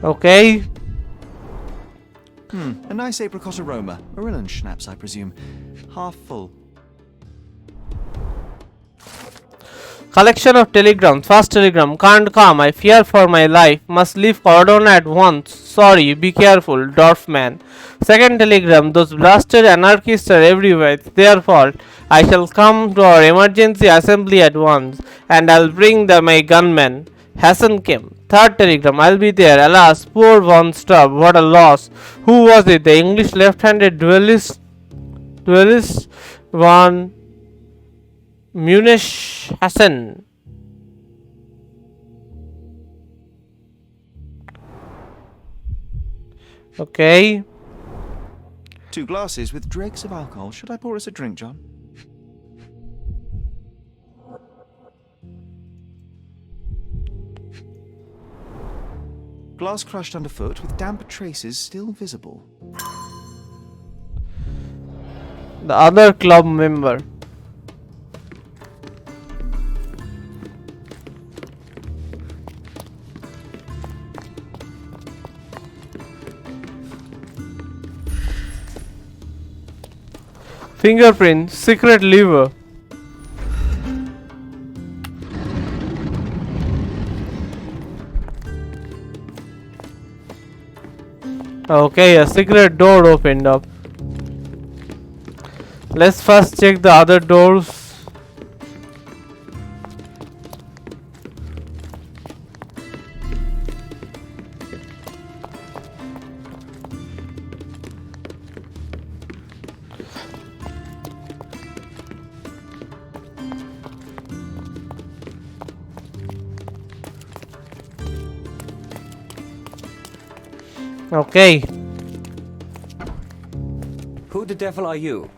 Okay. A nice apricot aroma. Marilyn schnapps, I presume. Half full. Collection of telegrams. First telegram. Can't come. I fear for my life. Must leave Cordona at once. Sorry. Be careful. Dwarfman. Second telegram. Those blasted anarchists are everywhere. It's their fault. I shall come to our emergency assembly at once. And I'll bring my gunmen. Hassan came. Third telegram. I'll be there. Alas, poor Von Stubb. What a loss. Who was it? The English left-handed duelist Von Munich Hassan. Okay. 2 glasses with dregs of alcohol. Should I pour us a drink, John? Glass crushed underfoot with damp traces still visible. The other club member. Fingerprint, secret lever. Okay, a secret door opened up. Let's first check the other doors. Okay. Who the devil are you?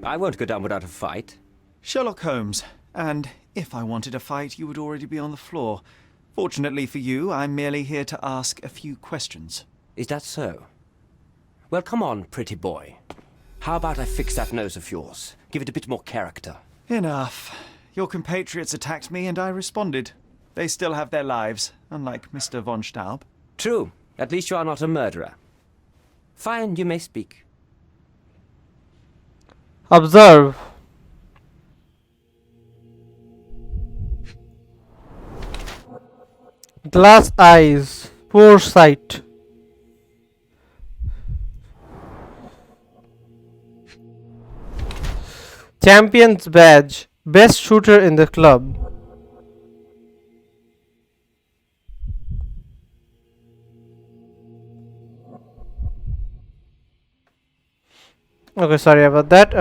I won't go down without a fight. Sherlock Holmes. And if I wanted a fight, you would already be on the floor. Fortunately for you, I'm merely here to ask a few questions. Is that so? Well, come on, pretty boy. How about I fix that nose of yours? Give it a bit more character. Enough. Your compatriots attacked me and I responded. They still have their lives, unlike Mr. von Staub. True. At least you are not a murderer. Fine, you may speak. Observe. Glass eyes, poor sight. Champion's badge, best shooter in the club. Okay, sorry about that.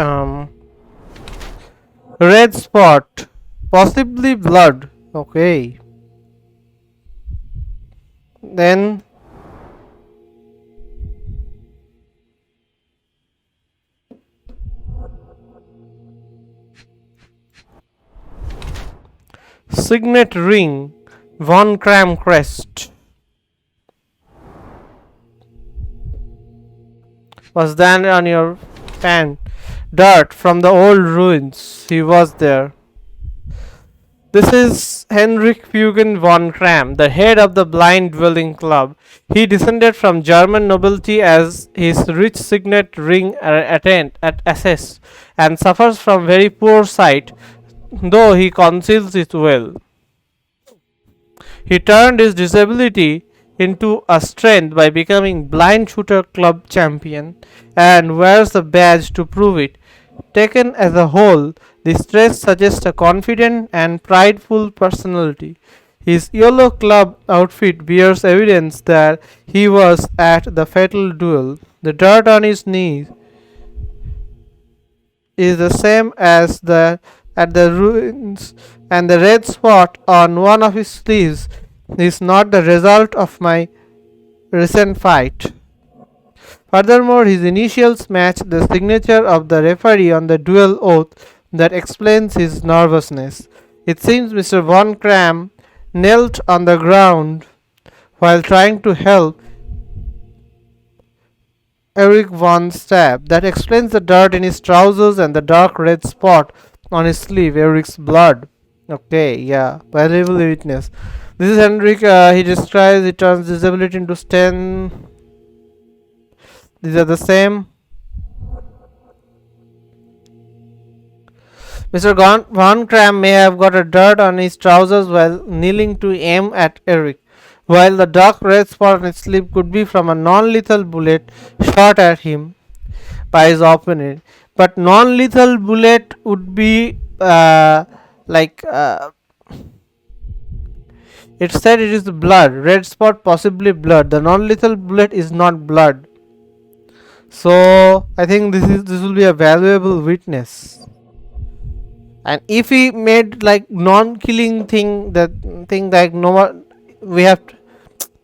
Red spot, possibly blood. Okay. Then signet ring, Von Kram crest. Was that on your fan? Dirt from the old ruins. He was there. This is Heinrich Fugen von Kram, the head of the Blind Dwelling Club. He descended from German nobility as his rich signet ring assessed, and suffers from very poor sight, though he conceals it well. He turned his disability into a strength by becoming blind shooter club champion, and wears the badge to prove it. Taken as a whole, this dress suggests a confident and prideful personality. His yellow club outfit bears evidence that he was at the fatal duel. The dirt on his knees is the same as at the ruins, and the red spot on one of his sleeves is not the result of my recent fight. Furthermore, his initials match the signature of the referee on the duel oath that explains his nervousness. It seems Mr. von Kram knelt on the ground while trying to help Erich von Stab. That explains the dirt in his trousers and the dark red spot on his sleeve, Erich's blood. Okay, yeah, valuable witness. This is Henrik. He describes, he turns disability into 10. These are the same. Mr. Von Kram may have got a dirt on his trousers while kneeling to aim at Eric, while the dark red spot on his sleeve could be from a non-lethal bullet shot at him by his opponent. But non-lethal bullet would be it said it is blood. Red spot possibly blood. The non-lethal bullet is not blood. So I think this will be a valuable witness. And if he made like non-killing thing, that thing like no one, we have to,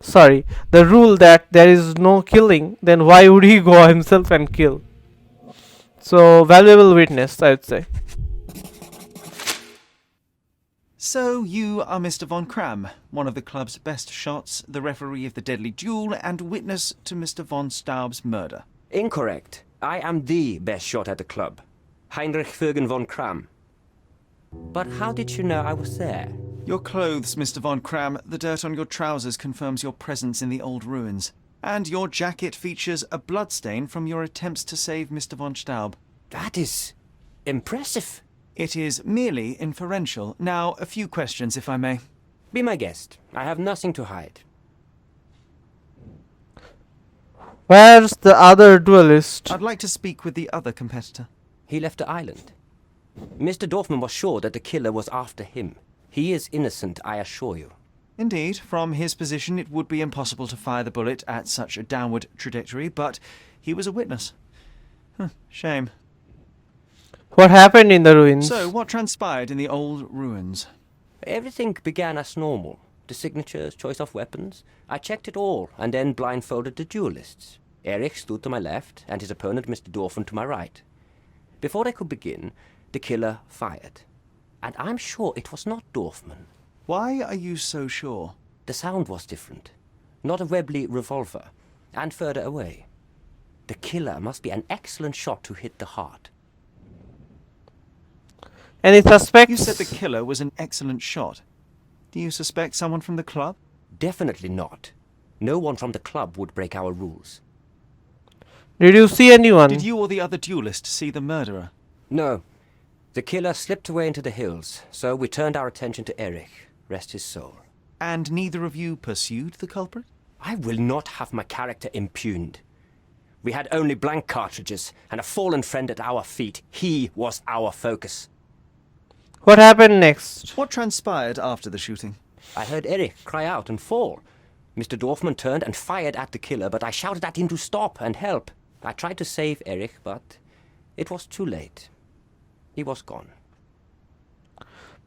sorry, the rule that there is no killing, then why would he go himself and kill? So valuable witness, I would say. So you are Mr. von Kram, one of the club's best shots, the referee of the deadly duel, and witness to Mr. von Staub's murder. Incorrect. I am the best shot at the club. Heinrich Fugen von Kram. But how did you know I was there? Your clothes, Mr. von Kram, the dirt on your trousers confirms your presence in the old ruins. And your jacket features a bloodstain from your attempts to save Mr. von Staub. That is impressive. It is merely inferential. Now, a few questions, if I may. Be my guest. I have nothing to hide. Where's the other duelist? I'd like to speak with the other competitor. He left the island. Mr. Dorfman was sure that the killer was after him. He is innocent, I assure you. Indeed, from his position it would be impossible to fire the bullet at such a downward trajectory, but he was a witness. Shame. What happened in the ruins? So, what transpired in the old ruins? Everything began as normal. The signatures, choice of weapons. I checked it all, and then blindfolded the duelists. Erich stood to my left, and his opponent, Mr. Dorfman, to my right. Before they could begin, the killer fired. And I'm sure it was not Dorfman. Why are you so sure? The sound was different. Not a Webley revolver, and further away. The killer must be an excellent shot to hit the heart. Any suspects? You said the killer was an excellent shot. Do you suspect someone from the club? Definitely not. No one from the club would break our rules. Did you see anyone? Did you or the other duelist see the murderer? No. The killer slipped away into the hills, so we turned our attention to Eric. Rest his soul. And neither of you pursued the culprit? I will not have my character impugned. We had only blank cartridges and a fallen friend at our feet. He was our focus. What happened next? What transpired after the shooting? I heard Eric cry out and fall. Mr. Dorfman turned and fired at the killer, but I shouted at him to stop and help. I tried to save Eric, but it was too late. He was gone.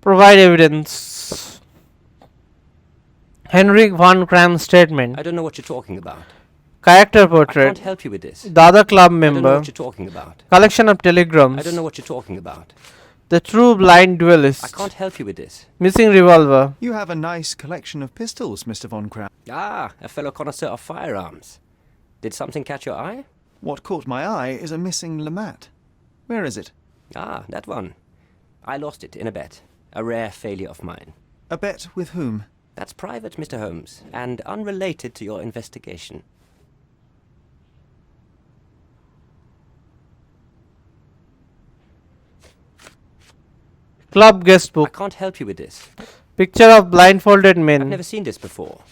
Provide evidence. Henrik von Kram's statement. I don't know what you're talking about. Character I can't portrait. help you with this. The other club I don't know member. what you're talking about. Collection of telegrams. I don't know what you're talking about. The true blind duelist. I can't help you with this. Missing revolver. You have a nice collection of pistols, Mr. von Kram. Ah, a fellow connoisseur of firearms. Did something catch your eye? What caught my eye is a missing Lamat. Where is it? Ah, that one. I lost it in a bet. A rare failure of mine. A bet with whom? That's private, Mr. Holmes, and unrelated to your investigation. Club guest I book. can't help you with this. Picture of blindfolded I've men. never seen this before.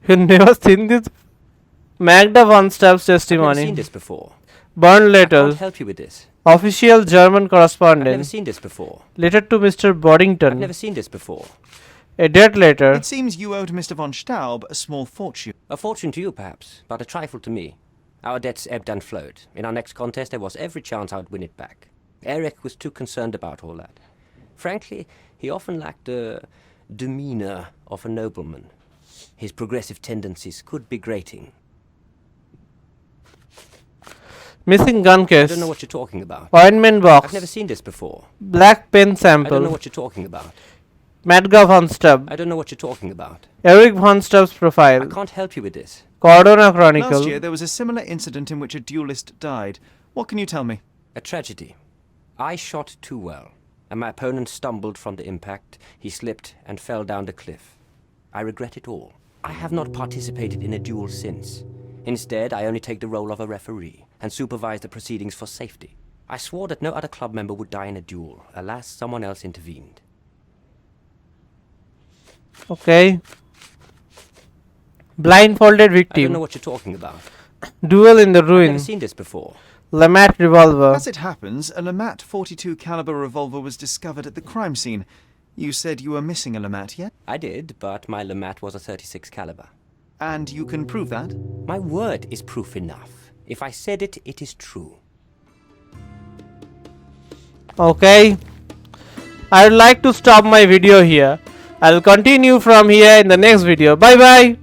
You never seen this? Magda von Stubb's I've never testimony. seen this before. Burned I letters. can't help you with this. Official German I've never correspondence. seen this before. Letter to Mr. I've Boddington. never seen this before. A dead letter. It seems you owed Mr. von Staub a small fortune. A fortune to you, perhaps, but a trifle to me. Our debts ebbed and flowed. In our next contest, there was every chance I would win it back. Eric was too concerned about all that. Frankly, he often lacked the demeanor of a nobleman. His progressive tendencies could be grating. Missing gun I case. don't know what you're talking about. Ointment box. I've never seen this before. Black pen I don't know sample. what you're talking about. Magda von Stubb. I don't know what you're talking about. Eric von Stubb's I profile. can't help you with this. Cordona Last Chronicle. year there was a similar incident in which a duelist died. What can you tell me? A tragedy. I shot too well, and my opponent stumbled from the impact. He slipped and fell down the cliff. I regret it all. I have not participated in a duel since. Instead, I only take the role of a referee and supervise the proceedings for safety. I swore that no other club member would die in a duel. Alas, someone else intervened. Okay. Blindfolded I victim. don't know what you're talking about. Duel in the I've never ruin. seen this before. Lamat revolver. As it happens, a Lamat 42 caliber revolver was discovered at the crime scene. You said you were missing a Lamat, yeah? I did, but my Lamat was a 36 caliber. And you can prove that? My word is proof enough. If I said it, it is true. Okay. I would like to stop my video here. I'll continue from here in the next video. Bye bye.